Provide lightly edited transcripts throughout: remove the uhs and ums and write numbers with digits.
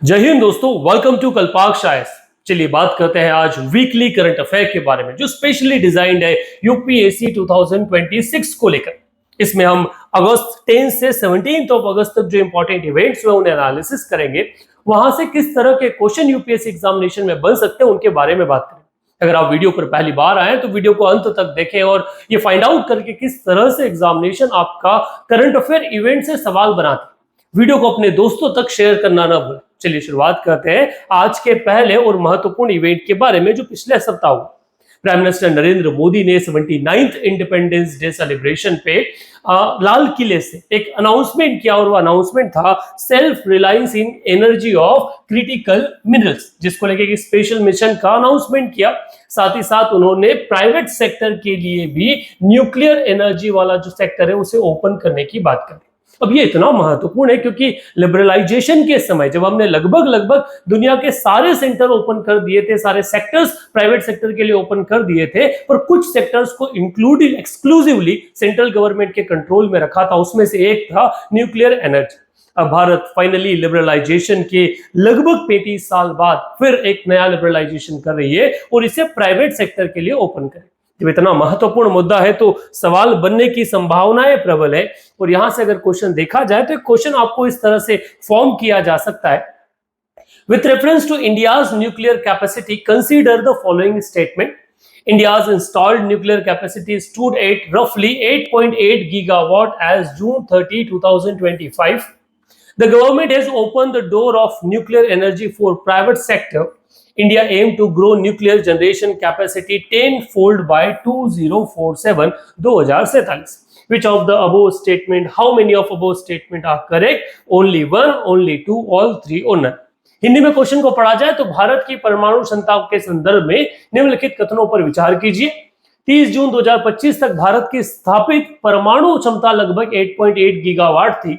जय हिंद दोस्तों, welcome to कल्पाक्ष IAS. चलिए बात करते हैं आज वीकली करंट अफेयर के बारे में जो स्पेशली डिजाइंड है यूपीएससी 2026 को लेकर। इसमें हम अगस्त 10 से 17 अगस्त तक जो इंपॉर्टेंट इवेंट्स हुए उन्हें एनालिसिस करेंगे। वहां से किस तरह के क्वेश्चन यूपीएससी एग्जामिनेशन में बन सकते हैं उनके बारे में बात करेंगे। अगर आप वीडियो पर पहली बार आए तो वीडियो को अंत तक देखें और ये फाइंड आउट करके किस तरह से एग्जामिनेशन आपका करंट अफेयर इवेंट से सवाल बनाते हैं। वीडियो को अपने दोस्तों तक शेयर करना ना भूलें। चलिए शुरुआत करते हैं आज के पहले और महत्वपूर्ण इवेंट के बारे में जो पिछले सप्ताह हुआ। प्राइम मिनिस्टर नरेंद्र मोदी ने 79th इंडिपेंडेंस डे सेलिब्रेशन पे लाल किले से एक अनाउंसमेंट किया और वो अनाउंसमेंट था self reliance in energy of critical minerals, जिसको लेकर एक स्पेशल मिशन का अनाउंसमेंट किया। साथ ही साथ उन्होंने प्राइवेट सेक्टर के लिए भी न्यूक्लियर एनर्जी वाला जो सेक्टर है उसे ओपन करने की बात करी। अब ये इतना महत्वपूर्ण है क्योंकि लिबरलाइजेशन के समय जब हमने लगभग दुनिया के सारे सेंटर ओपन कर दिए थे, सारे सेक्टर्स प्राइवेट सेक्टर के लिए ओपन कर दिए थे, पर कुछ सेक्टर्स को इंक्लूडिंग एक्सक्लूसिवली सेंट्रल गवर्नमेंट के कंट्रोल में रखा था। उसमें से एक था न्यूक्लियर एनर्जी। अब भारत फाइनली लिबरलाइजेशन के लगभग 35 साल बाद फिर एक नया लिबरलाइजेशन कर रही है और इसे प्राइवेट सेक्टर के लिए ओपन करे। जब इतना महत्वपूर्ण मुद्दा है तो सवाल बनने की संभावनाएं प्रबल है। और यहां से अगर क्वेश्चन देखा जाए तो क्वेश्चन आपको इस तरह से फॉर्म किया जा सकता है। With reference to India's nuclear capacity consider the following statement. India's installed nuclear capacity stood at roughly 8.8 gigawatt as June 30, 2025. The government has opened the door of nuclear energy for private sector. India aimed to grow nuclear generation capacity 10-fold by 2047. Which of the above statement, how many of above statement are correct? Only one, only two, all three or none. Hindi में question को पढ़ा जाए तो भारत की परमाणु क्षमता के संदर्भ में निम्नलिखित कथनों पर विचार कीजिए। 30 जून 2025 तक भारत की स्थापित परमाणु क्षमता लगभग 8.8 गीगावाट थी।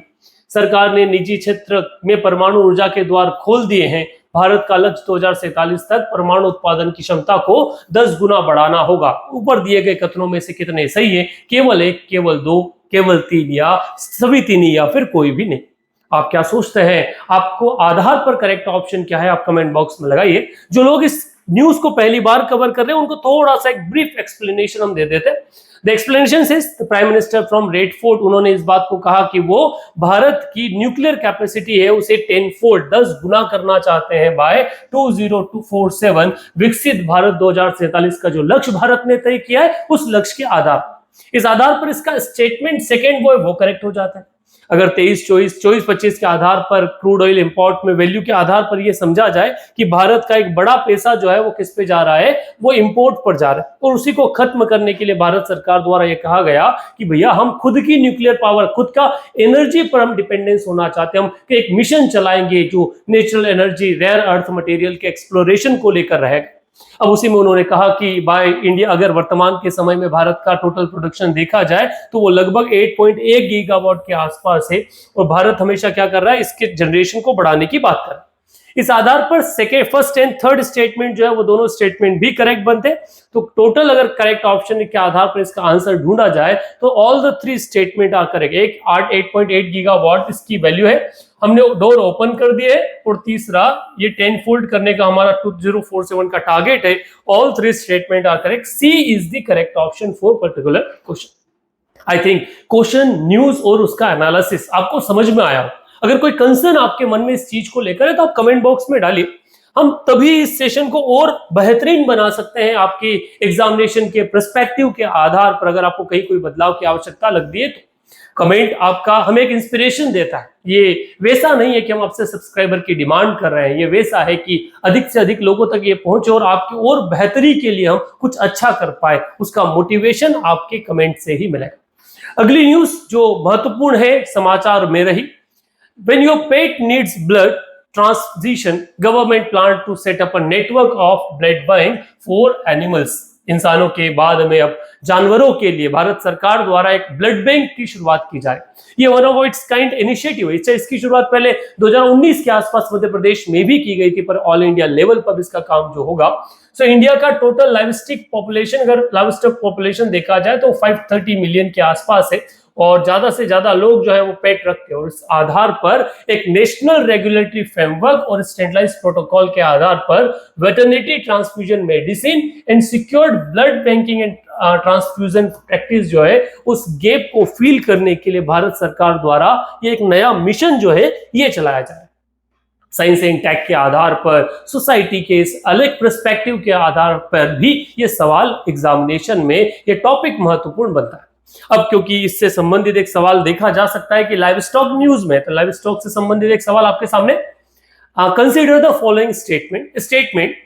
सरकार ने निजी क्षेत्र में परमाणु ऊर्जा के द्वार खोल दिए हैं। भारत का लक्ष्य 2047 तक परमाणु उत्पादन की क्षमता को 10 गुना बढ़ाना होगा। ऊपर दिए गए कथनों में से कितने सही है? केवल एक, केवल दो, केवल तीन या सभी तीन या फिर कोई भी नहीं। आप क्या सोचते हैं? आपको आधार पर करेक्ट ऑप्शन क्या है आप कमेंट बॉक्स में लगाइए। जो लोग इस न्यूज को पहली बार कवर कर रहे हैं उनको थोड़ा सा एक ब्रीफ एक्सप्लेनेशन हम दे देते हैं। The explanation is the prime minister from red fort, उन्होंने इस बात को कहा कि वो भारत की न्यूक्लियर कैपेसिटी है उसे 10 गुना करना चाहते हैं बाय 2047। विकसित भारत 2047 का जो लक्ष्य भारत ने तय किया है उस लक्ष्य के आधार पर, इस आधार पर इसका स्टेटमेंट सेकेंड वो करेक्ट हो जाता है। अगर 23-24-25 के आधार पर क्रूड ऑयल इंपोर्ट में वैल्यू के आधार पर यह समझा जाए कि भारत का एक बड़ा पैसा जो है वो किस पे जा रहा है, वो इंपोर्ट पर जा रहा है, और उसी को खत्म करने के लिए भारत सरकार द्वारा यह कहा गया कि भैया हम खुद की न्यूक्लियर पावर, खुद का एनर्जी पर हम डिपेंडेंस होना चाहते हैं। हम एक मिशन चलाएंगे जो natural energy, rare earth material के एक्सप्लोरेशन को लेकर रहेगा। अब उसी में उन्होंने कहा कि बाय इंडिया, अगर वर्तमान के समय में भारत का टोटल प्रोडक्शन देखा जाए तो वो लगभग 8.1 गीगावाट के आसपास है और भारत हमेशा क्या कर रहा है, इसके जनरेशन को बढ़ाने की बात कर रहा है। इस आधार पर फर्स्ट एंड थर्ड स्टेटमेंट जो है वो दोनों स्टेटमेंट भी करेक्ट बनते हैं। तो टोटल अगर करेक्ट ऑप्शन के आधार पर इसका आंसर ढूंढा जाए तो all the three statement are correct. एक 8.8 गीगावाट इसकी वैल्यू है, हमने डोर ओपन कर दिए, और तीसरा ये 10 फोल्ड करने का हमारा 2047 का टारगेट है। All three statement are correct. C is the correct option for particular question. I think question, news और उसका एनालिसिस आपको समझ में आया हो। अगर कोई कंसर्न आपके मन में इस चीज को लेकर है तो आप कमेंट बॉक्स में डालिए। हम तभी इस सेशन को और बेहतरीन बना सकते हैं आपकी एग्जामिनेशन के पर्सपेक्टिव के आधार पर। अगर आपको कहीं कोई बदलाव की आवश्यकता लगती है तो कमेंट आपका हमें एक इंस्पिरेशन देता है। ये वैसा नहीं है कि हम आपसे सब्सक्राइबर की डिमांड कर रहे हैं, ये वैसा है कि अधिक से अधिक लोगों तक ये पहुंचे और आपकी और बेहतरी के लिए हम कुछ अच्छा कर पाए, उसका मोटिवेशन आपके कमेंट से ही मिलेगा। अगली न्यूज जो महत्वपूर्ण है समाचार में रही। When your pet needs blood transfusion, government plan to set up a network of blood bank for animals. इंसानों के बाद में अब जानवरों के लिए भारत सरकार द्वारा एक ब्लड बैंक की शुरुआत की जाए। ये one of its kind initiative है। इसकी शुरुआत पहले 2019 के आसपास मध्य प्रदेश में भी की गई थी, पर ऑल इंडिया लेवल पर इसका काम जो होगा। सो इंडिया का टोटल लाइवस्टिक पॉपुलेशन, अगर लाइवस्टॉक पॉपुलेशन देखा जाए तो 530 मिलियन के आसपास है और ज्यादा से ज्यादा लोग जो है वो पेट रखते हैं, और इस आधार पर एक नेशनल रेगुलेटरी फ्रेमवर्क और स्टैंडर्डाइज्ड प्रोटोकॉल के आधार पर veterinary transfusion medicine and secured blood banking and transfusion practice जो है उस गैप को फिल करने के लिए भारत सरकार द्वारा ये एक नया मिशन जो है ये चलाया जा रहा है। साइंस एंड टेक के आधार पर, सोसाइटी के इस अलग पर्सपेक्टिव के आधार पर भी ये सवाल एग्जामिनेशन में ये टॉपिक महत्वपूर्ण बनता है। अब क्योंकि इससे संबंधित एक सवाल देखा जा सकता है कि लाइव स्टॉक न्यूज में, तो लाइव स्टॉक से संबंधित एक सवाल आपके सामने, consider the following statement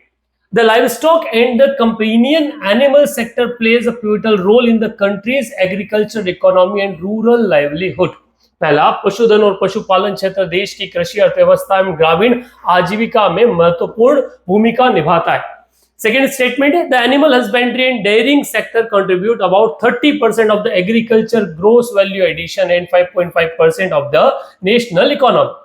the livestock and the companion animal sector plays a pivotal role in the country's agriculture economy and rural livelihood। पहला, पशुधन और पशुपालन क्षेत्र देश की कृषि अर्थव्यवस्था एवं ग्रामीण आजीविका में महत्वपूर्ण भूमिका निभाता है। सेकेंड स्टेटमेंट है, the animal husbandry and dairying sector contribute about 30% of the agriculture gross value addition and 5.5% of the national economy.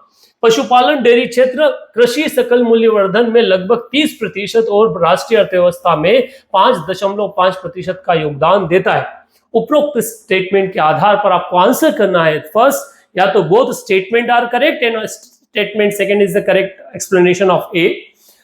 पशुपालन डेयरी क्षेत्र कृषि सकल मूल्यवर्धन में लगभग 30% और राष्ट्रीय अर्थव्यवस्था में 5.5% का योगदान देता है। उपरोक्त स्टेटमेंट के आधार पर आपको आंसर करना है। फर्स्ट, या तो both statement are correct and statement second is the correct explanation of A.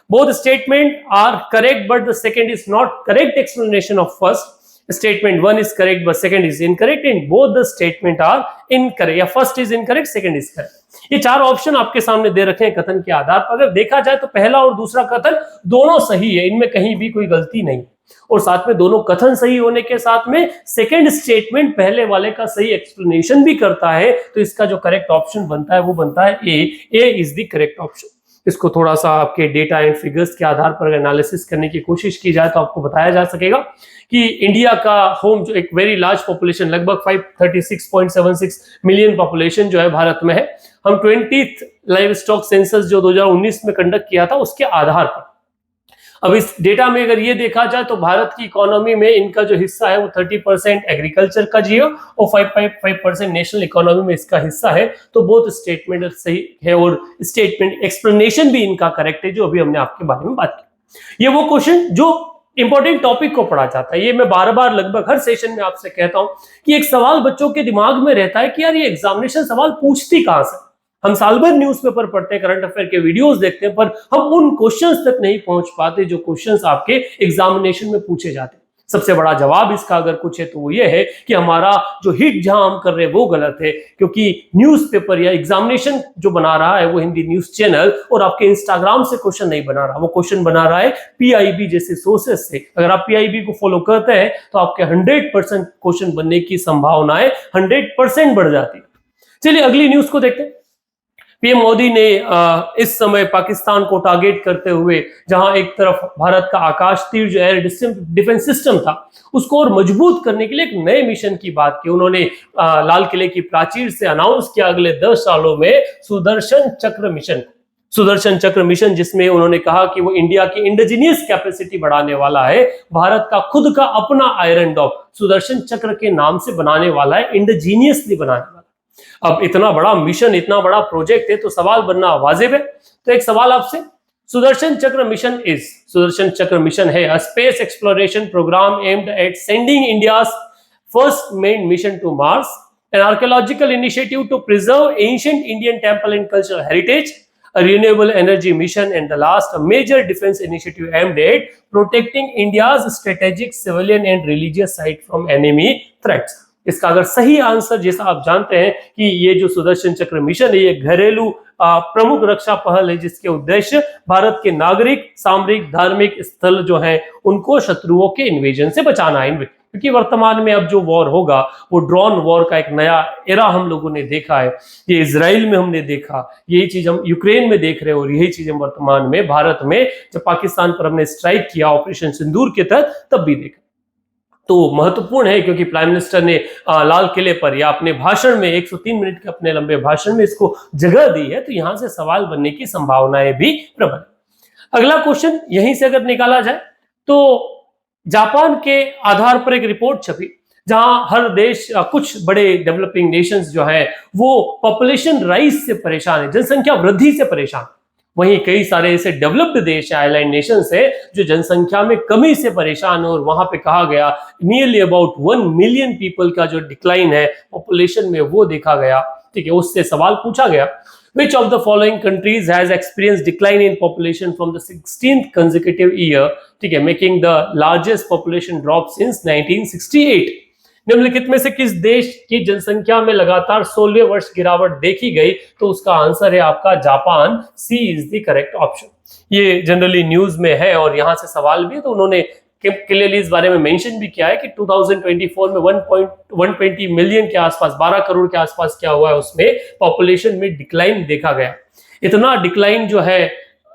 Both statement are correct but the second is not correct explanation of first. Statement 1 is correct but second is incorrect and both the statement are incorrect, या first is incorrect second is correct। ये चार option आपके सामने दे रखे हैं कथन के आधार पर। अगर देखा जाए तो पहला और दूसरा कथन दोनों सही है, इनमें कहीं भी कोई गलती नहीं, और साथ में दोनों कथन सही होने के साथ में सेकंड स्टेटमेंट पहले वाले का सही एक्सप्लेनेशन भी करता है, तो इसका जो करेक्ट ऑप्शन बनता है वो बनता है ए इज द करेक्ट ऑप्शन। इसको थोड़ा सा आपके डेटा एंड फिगर्स के आधार पर एनालिसिस करने की कोशिश की जाए तो आपको बताया जा सकेगा कि इंडिया का होम जो एक वेरी लार्ज पॉपुलेशन, लगभग 536.76 मिलियन पॉपुलेशन जो है भारत में है। हम 20th लाइव स्टॉक सेंसस जो 2019 में कंडक्ट किया था उसके आधार पर अब इस डेटा में अगर ये देखा जाए तो भारत की इकोनॉमी में इनका जो हिस्सा है वो 30% एग्रीकल्चर का जियो और 5.5% नेशनल इकोनॉमी में इसका हिस्सा है। तो बोथ स्टेटमेंट सही है और स्टेटमेंट एक्सप्लेनेशन भी इनका करेक्ट है जो अभी हमने आपके बारे में बात की। ये वो क्वेश्चन जो इंपॉर्टेंट टॉपिक को पढ़ा जाता है। ये मैं बार बार लगभग हर सेशन में आपसे कहता हूं कि एक सवाल बच्चों के दिमाग में रहता है कि यार ये एग्जामिनेशन सवाल पूछती कहां से। हम साल भर न्यूज़पेपर पढ़ते हैं, करंट अफेयर के वीडियोस देखते हैं, पर हम उन क्वेश्चंस तक नहीं पहुंच पाते जो क्वेश्चंस आपके एग्जामिनेशन में पूछे जाते हैं। सबसे बड़ा जवाब इसका अगर कुछ है तो वो ये है कि हमारा जो हिट जहां हम कर रहे हैं वो गलत है, क्योंकि न्यूज़पेपर या एग्जामिनेशन जो बना रहा है वो हिंदी न्यूज चैनल और आपके इंस्टाग्राम से क्वेश्चन नहीं बना रहा, वो क्वेश्चन बना रहा है पीआईबी जैसे सोर्सेस से। अगर आप पीआईबी को फॉलो करते हैं तो आपके 100% क्वेश्चन बनने की संभावनाएं 100% बढ़ जाती है। चलिए अगली न्यूज को देखते हैं। पीएम मोदी ने इस समय पाकिस्तान को टारगेट करते हुए जहां एक तरफ भारत का आकाश तीर जो एयर डिफेंस सिस्टम था उसको और मजबूत करने के लिए एक नए मिशन की बात की। उन्होंने लाल किले की प्राचीर से अनाउंस किया अगले 10 सालों में सुदर्शन चक्र मिशन। सुदर्शन चक्र मिशन जिसमें उन्होंने कहा कि वो इंडिया की इंडिजिनियस कैपेसिटी बढ़ाने वाला है, भारत का खुद का अपना आयरन डॉम सुदर्शन चक्र के नाम से बनाने वाला है, इंडिजिनियसली बनाने वाला। अब इतना बड़ा मिशन, इतना बड़ा प्रोजेक्ट है तो सवाल बनना वाजिब है। तो एक सवाल आपसे, सुदर्शन चक्र मिशन है a space exploration program aimed at sending India's first manned mission to Mars, an archaeological initiative to preserve ancient Indian temple and cultural heritage, a renewable energy mission, and the last, a major defense initiative aimed at protecting India's strategic civilian and religious site from enemy threats। इसका अगर सही answer, जैसा आप जानते हैं कि ये जो सुदर्शन चक्र मिशन है ये घरेलू प्रमुख रक्षा पहल है जिसके उद्देश्य भारत के नागरिक, सामरिक, धार्मिक स्थल जो हैं उनको शत्रुओं के इन्वेजन से बचाना है। क्योंकि वर्तमान में अब जो वॉर होगा वो ड्रोन वॉर का एक नया एरा हम लोगों ने देखा है। ये इजराइल में हमने देखा, यही चीज हम यूक्रेन में देख रहे हैं और यही चीज हम वर्तमान में भारत में जब पाकिस्तान पर हमने स्ट्राइक किया ऑपरेशन सिंदूर के तहत तब भी देखा। तो महत्वपूर्ण है क्योंकि प्राइम मिनिस्टर ने लाल किले पर या अपने भाषण में 103 मिनट के अपने लंबे भाषण में इसको जगह दी है, तो यहां से सवाल बनने की संभावनाएं भी प्रबल। अगला क्वेश्चन यहीं से अगर निकाला जाए तो जापान के आधार पर एक रिपोर्ट छपी जहां हर देश, कुछ बड़े डेवलपिंग नेशंस जो है वो पॉपुलेशन राइज से परेशान है, जनसंख्या वृद्धि से परेशान। वहीं कई सारे ऐसे डेवलप्ड देश आइलैंड नेशंस है जो जनसंख्या में कमी से परेशान है और वहां पे कहा गया नियरली अबाउट 1 मिलियन पीपल का जो डिक्लाइन है पॉपुलेशन में वो देखा गया। ठीक है, उससे सवाल पूछा गया which of the following countries has experienced decline in population from the 16th consecutive year, ठीक है, making the largest population drop since 1968। निम्नलिखित में से किस देश की जनसंख्या में लगातार 16वें वर्ष गिरावट देखी गई? तो उसका आंसर है आपका Japan. C is the correct option. ये जनरली न्यूज में है और यहां से सवाल भी है, तो उन्होंने क्लियरली इस बारे में मेंशन भी किया है कि 2024 में 1.120 मिलियन के आसपास, 12 करोड़ के आसपास क्या हुआ है, उसमें पॉपुलेशन में डिक्लाइन देखा गया। इतना डिक्लाइन जो है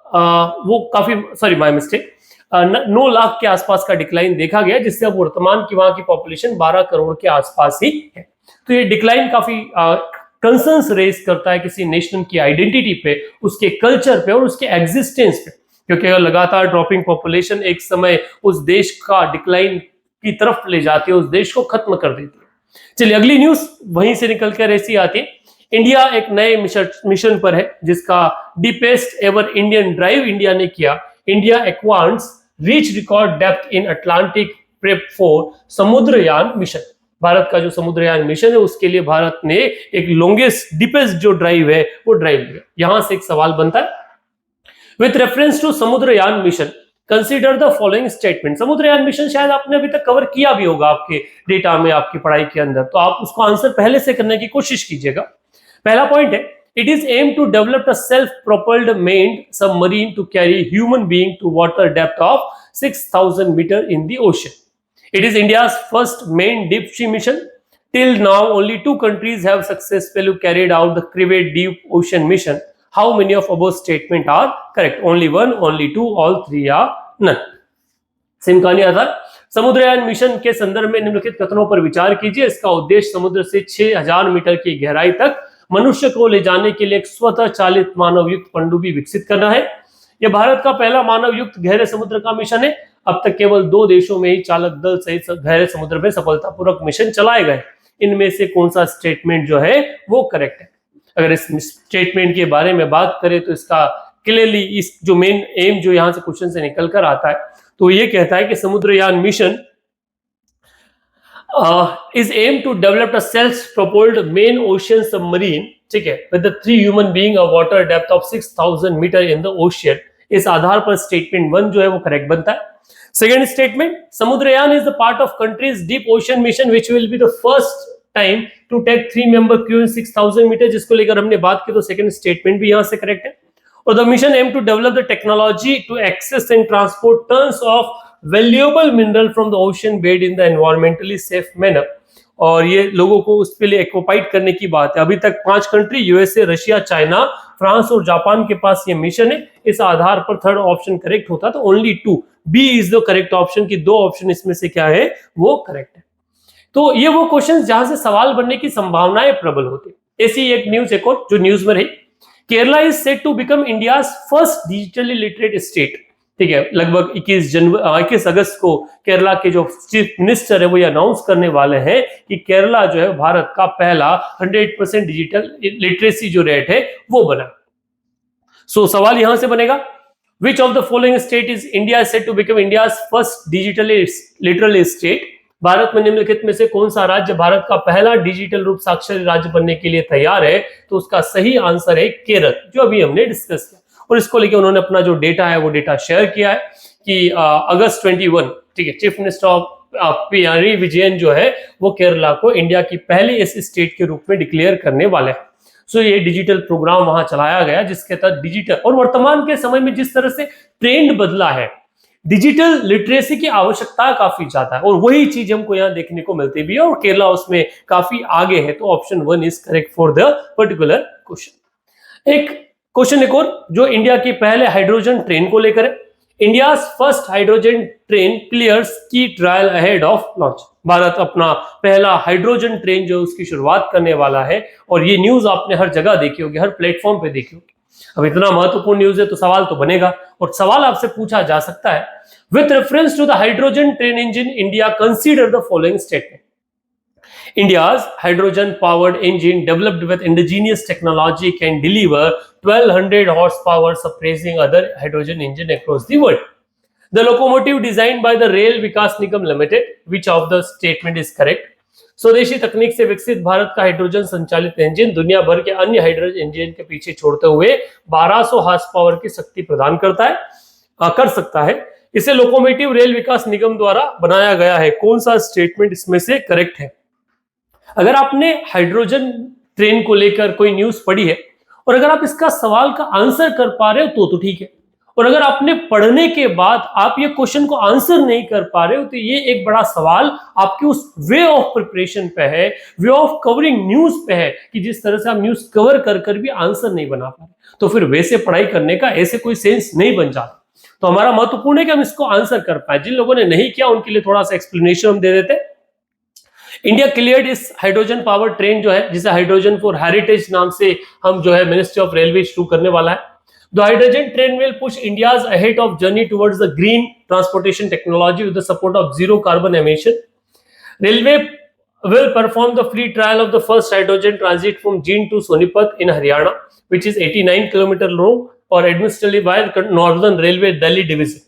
वो काफी, सॉरी माय मिस्टेक, 9 लाख के आसपास का डिक्लाइन देखा गया, जिससे अब वर्तमान की वहां की पॉपुलेशन 12 करोड़ के आसपास ही है। तो ये डिक्लाइन काफी कंसर्न्स रेज करता है किसी नेशन की आइडेंटिटी पे, उसके कल्चर पे और उसके एग्जिस्टेंस पे, क्योंकि अगर लगातार ड्रॉपिंग पॉपुलेशन एक समय उस देश का डिक्लाइन की तरफ ले जाती है, उस देश को खत्म कर देती है। चलिए अगली न्यूज वहीं से निकलकर ऐसी आती है। इंडिया एक नए मिशन पर है जिसका deepest ever Indian drive India ने किया। India aquanauts reach record depth in Atlantic prep for Samudrayaan mission. Bharat का जो समुद्रयान मिशन है उसके लिए भारत ने एक लॉन्गेस्ट डीपेस्ट जो ड्राइव है वो ड्राइव लिया। यहां से एक सवाल बनता है, with reference to Samudrayaan mission consider the following statement. Samudrayaan mission शायद आपने अभी तक कवर किया भी होगा आपके डेटा में, आपकी पढ़ाई के अंदर, तो आप उसको आंसर पहले से करने की कोशिश कीजिएगा। पहला पॉइंट है, it is aim to develop a self propelled manned submarine to carry human being to water depth of 6000 metre in the ocean. It is India's first main deep sea mission. Till now, only 2 countries have successfully carried out the Crivet Deep Ocean mission. How many of above statement are correct? Only 1, only 2, all 3 are none. सिमकानी आधार Samudrayaan mission के संदर्भ में निम्नलिखित कथनों पर विचार कीजिए। इसका उद्देश्य समुद्र से 6000 मीटर की गहराई तक मनुष्य को ले जाने के लिए एक स्वतः चालित मानव युक्त पनडुब्बी विकसित करना है। यह भारत का पहला मानव युक्त गहरे समुद्र का मिशन है। अब तक केवल 2 देशों में ही चालक दल सहित गहरे समुद्र में सफलतापूर्वक मिशन चलाए गए। इनमें से कौन सा स्टेटमेंट जो है वो करेक्ट है? अगर इस स्टेटमेंट के बारे में बात करें तो इसका क्लियरली इस जो मेन एम जो यहां से क्वेश्चन से निकल कर आता है तो ये कहता है कि Samudrayaan mission is aimed to develop a self-propelled main ocean submarine, ठीक है, with the 3 human being a water depth of 6000 meter in the ocean। इस आधार पर स्टेटमेंट 1 जो है वो करेक्ट बनता है। Second statement, Samudrayaan is the part of country's deep ocean mission which will be the first time to take 3-member crew in 6000 meter, जिसको लेकर हमने बात की, तो सेकेंड स्टेटमेंट भी यहां से करेक्ट है। और the mission aim to develop the technology to access and transport tons of valuable mineral from the ocean bed in the environmentally safe manner. और ये लोगों को उसके लिए एक्वापाइट करने की बात है। अभी तक 5 country USA, Russia, China, France और जापान के पास ये मिशन है। इस आधार पर थर्ड ऑप्शन करेक्ट होता तो only 2, B is the correct option की 2 ऑप्शन इसमें से क्या है वो करेक्ट है। तो ये वो क्वेश्चन जहां से सवाल बनने की संभावनाएं प्रबल होती है। ऐसी एक न्यूज एक और जो न्यूज में रही, Kerala is set to become India first digitally literate state. ठीक है, लगभग 21 अगस्त को केरला के जो चीफ मिनिस्टर है वो ये अनाउंस करने वाले हैं कि केरला जो है भारत का पहला 100% डिजिटल लिटरेसी जो रेट है वो बना। सो सवाल यहां से बनेगा, which of the following state is India set to become India first digitally literal state. भारत में निम्नलिखित में से कौन सा राज्य भारत का पहला डिजिटल रूप साक्षर राज्य बनने के लिए तैयार है? तो उसका सही आंसर है केरल, जो अभी हमने डिस्कस किया। और इसको लेकर उन्होंने अपना जो डेटा है वो डेटा शेयर किया है कि अगस्त 21, ठीक है, chief minister of Pinarayi Vijayan जो है वो केरला को इंडिया की पहली ऐसी स्टेट के रूप में डिक्लेयर करने वाले हैं। सो ये डिजिटल प्रोग्राम वहां चलाया गया जिसके तहत डिजिटल, और वर्तमान के समय में जिस तरह से ट्रेंड बदला है, डिजिटल लिटरेसी की आवश्यकता काफी ज्यादा है और वही चीज हमको यहाँ देखने को मिलती भी है और केरला उसमें काफी आगे है। तो option 1 is correct for the particular question. एक क्वेश्चन एक और जो इंडिया की पहले हाइड्रोजन ट्रेन को लेकर है। India first hydrogen train clears key trial ahead of launch. Bharat अपना पहला हाइड्रोजन ट्रेन जो उसकी शुरुआत करने वाला है और ये न्यूज आपने हर जगह देखी होगी, हर प्लेटफॉर्म पे देखी होगी। अब इतना महत्वपूर्ण न्यूज है तो सवाल तो बनेगा और सवाल आपसे पूछा जा सकता है, with reference to the hydrogen train engine India consider the following statement. India's hydrogen powered engine developed with indigenous technology can deliver 1200 horsepower surpassing other hydrogen engine across the world. The locomotive designed by the Rail Vikas Nigam Limited, which of the statement is correct? स्वदेशी तकनीक से विकसित भारत का hydrogen संचालित engine दुनिया भर के अन्य हाइड्रोजन इंजन के पीछे छोड़ते हुए 1200 हॉर्स पावर की शक्ति प्रदान कर सकता है। इसे लोकोमोटिव रेल विकास निगम द्वारा बनाया गया है। कौन सा स्टेटमेंट इसमें से करेक्ट है? अगर आपने हाइड्रोजन ट्रेन को लेकर कोई न्यूज पढ़ी है और अगर आप इसका सवाल का आंसर कर पा रहे हो तो ठीक है, और अगर आपने पढ़ने के बाद आप ये क्वेश्चन को आंसर नहीं कर पा रहे हो तो ये एक बड़ा सवाल आपके उस वे ऑफ प्रिपरेशन पे है, वे ऑफ कवरिंग न्यूज पे है कि जिस तरह से आप न्यूज कवर कर कर भी आंसर नहीं बना पा रहे, तो फिर वैसे पढ़ाई करने का ऐसे कोई सेंस नहीं बन जाता। तो हमारा महत्वपूर्ण है कि हम इसको आंसर कर पाए। जिन लोगों ने नहीं किया उनके लिए थोड़ा सा एक्सप्लेनेशन हम दे देते। इंडिया क्लियर्ड इस हाइड्रोजन पावर ट्रेन जो है, जिसे हाइड्रोजन फॉर हेरिटेज नाम से हम जो है मिनिस्ट्री ऑफ रेलवे शुरू करने वाला है। The hydrogen train will push India's ahead of journey towards the green transportation technology with the support of zero carbon emission. Railway will perform the free trial of the first hydrogen transit from Jind to Sonipat in Haryana, which is 89 km long or administered by the Northern Railway Delhi Division.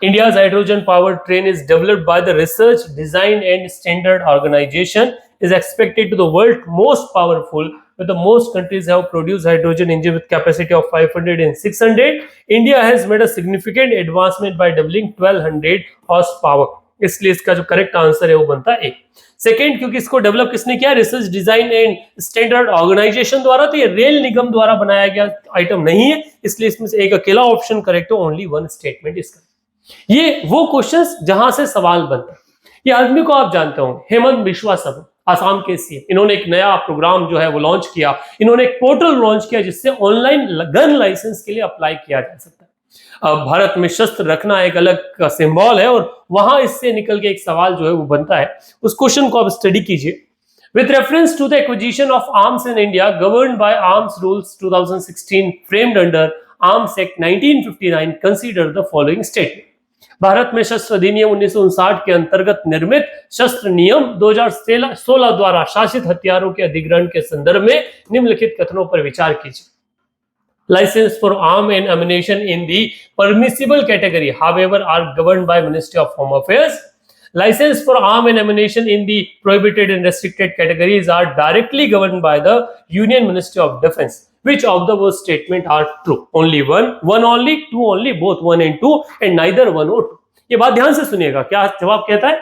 India's hydrogen powered train is developed by the Research, Design and Standard Organization, is expected to the world's most powerful, with the most countries have produced hydrogen engine with capacity of 500 and 600. India has made a significant advancement by doubling 1200 horsepower. इसलिए इसका जो correct answer है वो बनता है ए। Second, क्योंकि इसको develop किसने किया? Research, design and standard organisation द्वारा। तो ये रेल निगम द्वारा बनाया गया आइटम नहीं है, इसलिए इसमें से एक अकेला ऑप्शन करेक्ट है, ओनली वन स्टेटमेंट इसका। ये वो क्वेश्चंस जहां से सवाल बनता है। ये आदमी को आप जानते हो, हेमंत बिश्वा सर, आसाम के सीएम। इन्होंने एक नया प्रोग्राम जो है वो लॉन्च किया। इन्होंने एक पोर्टल लॉन्च किया जिससे ऑनलाइन गन लाइसेंस के लिए अप्लाई किया जा सकता है। अब भारत में शस्त्र रखना एक अलग सिंबल है और वहां इससे निकल के एक सवाल जो है वो बनता है। उस क्वेश्चन को आप स्टडी कीजिए। With reference to the acquisition of arms in India governed by Arms Rules 2016 framed under Arms Act 1959, consider the following statement. Bharat में शस्त्र अधिनियम 1959 के अंतर्गत निर्मित शस्त्र नियम 2016 द्वारा शासित हथियारों के अधिग्रहण के संदर्भ में निम्नलिखित कथनों पर विचार कीजिए। License for arm and ammunition in the permissible category, however, are governed by Ministry of Home Affairs. License for arm and ammunition in the prohibited and restricted categories are directly governed by the Union Ministry of Defence. Which of the words statement are true? Only one, one only, two only, both one and two, and neither one or two. ये बात ध्यान से सुनिएगा। क्या जवाब कहता है?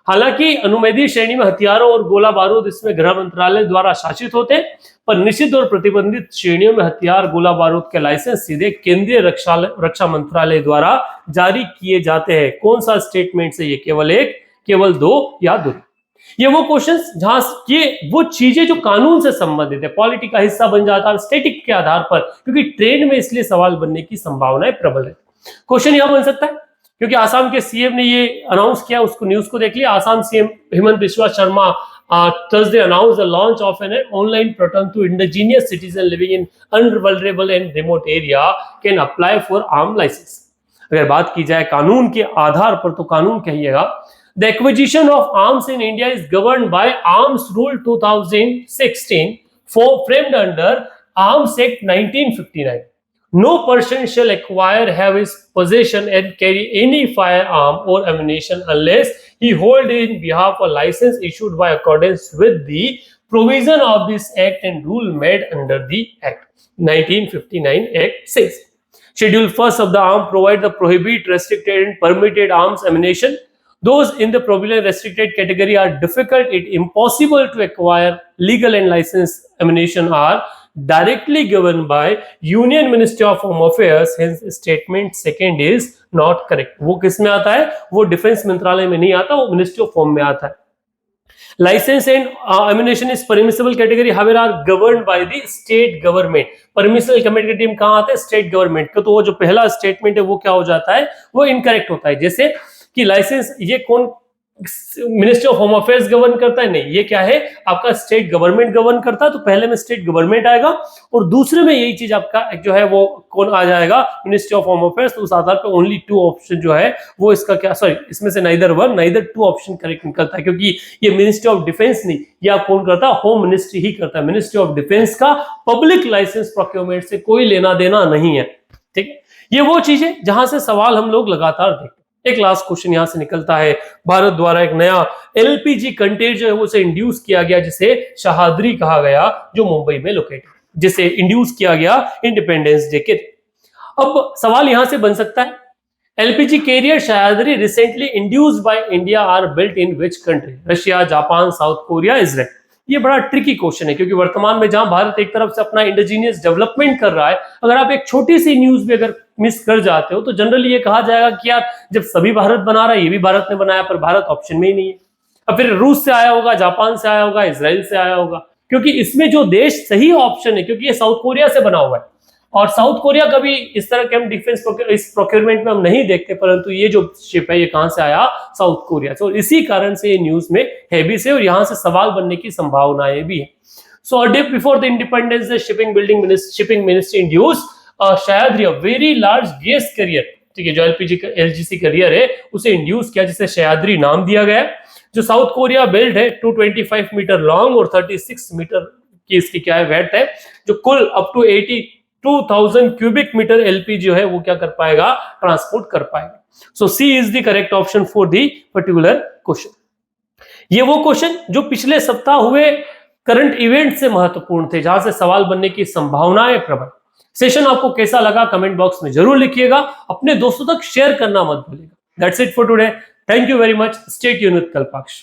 हालांकि अनुमोदित श्रेणी में हथियारों और गोला बारूद इसमें गृह मंत्रालय द्वारा शासित होते हैं, पर निषिद्ध और प्रतिबंधित श्रेणियों में हथियार गोला बारूद के लाइसेंस सीधे केंद्रीय रक्षा मंत्रालय द्वारा जारी किए जाते हैं। कौन सा स्टेटमेंट से? ये केवल एक, केवल दो या दो। ये वो क्वेश्चंस जहां ये वो चीजें जो कानून से संबंधित है, पॉलिटी का हिस्सा बन जाता है स्टैटिक के आधार पर, क्योंकि ट्रेन में इसलिए सवाल बनने की संभावनाएं प्रबल है। क्वेश्चन यहां बन सकता है क्योंकि आसाम के सीएम ने ये अनाउंस किया, उसको न्यूज को देख लिया। Assam CM Hemant Bishwa Sharma Thursday announced the launch of an online portal to indigenous citizens living in vulnerable and remote area can apply for arm license. अगर बात की जाए कानून के आधार पर तो कानून कहिएगा, The acquisition of arms in India is governed by Arms Rule 2016 framed under Arms Act 1959. No person shall acquire, have his possession and carry any firearm or ammunition unless he hold in behalf a license issued by accordance with the provision of this act and rule made under the act. 1959 Act says. Schedule 1st of the arm provide the prohibit, restricted and permitted arms ammunition. Those in the prohibited restricted category are difficult, it impossible to acquire. Legal and licensed ammunition are directly governed by Union Ministry of Home Affairs. Hence, statement second is not correct. वो किस में आता है? वो defence मंत्रालय में नहीं आता, वो मिनिस्ट्री ऑफ होम में आता है। License and ammunition is permissible category, however, are governed by the state government. Permissible category में कहाँ आता है? स्टेट गवर्नमेंट का। तो वो जो पहला स्टेटमेंट है वो क्या हो जाता है? वो इनकरेक्ट होता है। जैसे कि लाइसेंस ये कौन ministry of home affairs govern करता है? नहीं, ये क्या है, आपका स्टेट गवर्नमेंट गवर्न करता है। तो पहले में स्टेट गवर्नमेंट आएगा और दूसरे में यही चीज आपका जो है वो कौन आ जाएगा, मिनिस्ट्री ऑफ होम अफेयर्स। तो उस आधार पर ओनली 2 ऑप्शन जो है वो इसका क्या, सॉरी, इसमें से नाइदर 1 नाइदर 2 ऑप्शन करेक्ट निकलता है, क्योंकि ये मिनिस्ट्री ऑफ डिफेंस नहीं, ये आप कौन करता है, होम मिनिस्ट्री ही करता है। मिनिस्ट्री ऑफ डिफेंस का पब्लिक लाइसेंस प्रोक्योरमेंट से कोई लेना देना नहीं है। ठीक है, ये वो चीज है जहां से सवाल हम लोग लगातार देखते हैं। एक लास्ट क्वेश्चन यहां से निकलता है, भारत द्वारा एक नया एलपीजी कंटेनर जो है उसे इंड्यूस किया गया, जिसे शहादरी कहा गया, जो मुंबई में लोकेटेड, जिसे इंड्यूस किया गया इंडिपेंडेंस डे के। अब सवाल यहां से बन सकता है, LPG carrier Sahyadri recently induced by India are built in which country? Russia, Japan, South Korea, Israel. ये बड़ा ट्रिकी क्वेश्चन है, क्योंकि वर्तमान में जहां भारत एक तरफ से अपना इंडिजीनियस डेवलपमेंट कर रहा है, अगर आप एक छोटी सी न्यूज भी अगर मिस कर जाते हो तो जनरली ये कहा जाएगा कि यार जब सभी भारत बना रहा है, ये भी भारत ने बनाया, पर भारत ऑप्शन में ही नहीं है। अब फिर रूस से आया होगा, जापान से आया होगा, इजराइल से आया होगा, क्योंकि इसमें जो देश सही ऑप्शन है, क्योंकि ये साउथ कोरिया से बना हुआ है, और साउथ कोरिया कभी इस तरह के हम डिफेंस इस प्रोक्योरमेंट में हम नहीं देखते, परंतु ये जो शिप है ये कहां से आया, साउथ कोरिया से, और इसी कारण से ये न्यूज में है भी से, और यहां से सवाल बनने की संभावनाएं भी है। So a day before the independence the shipping ministry induce Sahyadri, very large gas carrier, ठीक है, जो एलपीजी एलजीसी कैरियर है उसे इंड्यूस किया, जिसे शयाद्री नाम दिया गया, जो साउथ कोरिया बिल्ड है, 225 मीटर लॉन्ग और 36 मीटर की इसकी क्या है वेट है, जो कुल up to 82,000 cubic metre LPG जो है वो क्या कर पाएगा, ट्रांसपोर्ट कर पाएगा। So C is the correct option for the particular question. ये वो क्वेश्चन जो पिछले सप्ताह हुए करंट इवेंट से महत्वपूर्ण थे, जहां से सवाल बनने की संभावनाएं प्रबल। सेशन आपको कैसा लगा कमेंट बॉक्स में जरूर लिखिएगा, अपने दोस्तों तक शेयर करना मत भूलिएगा। That's it for today, thank you very much, stay tuned with कल्पाक्ष।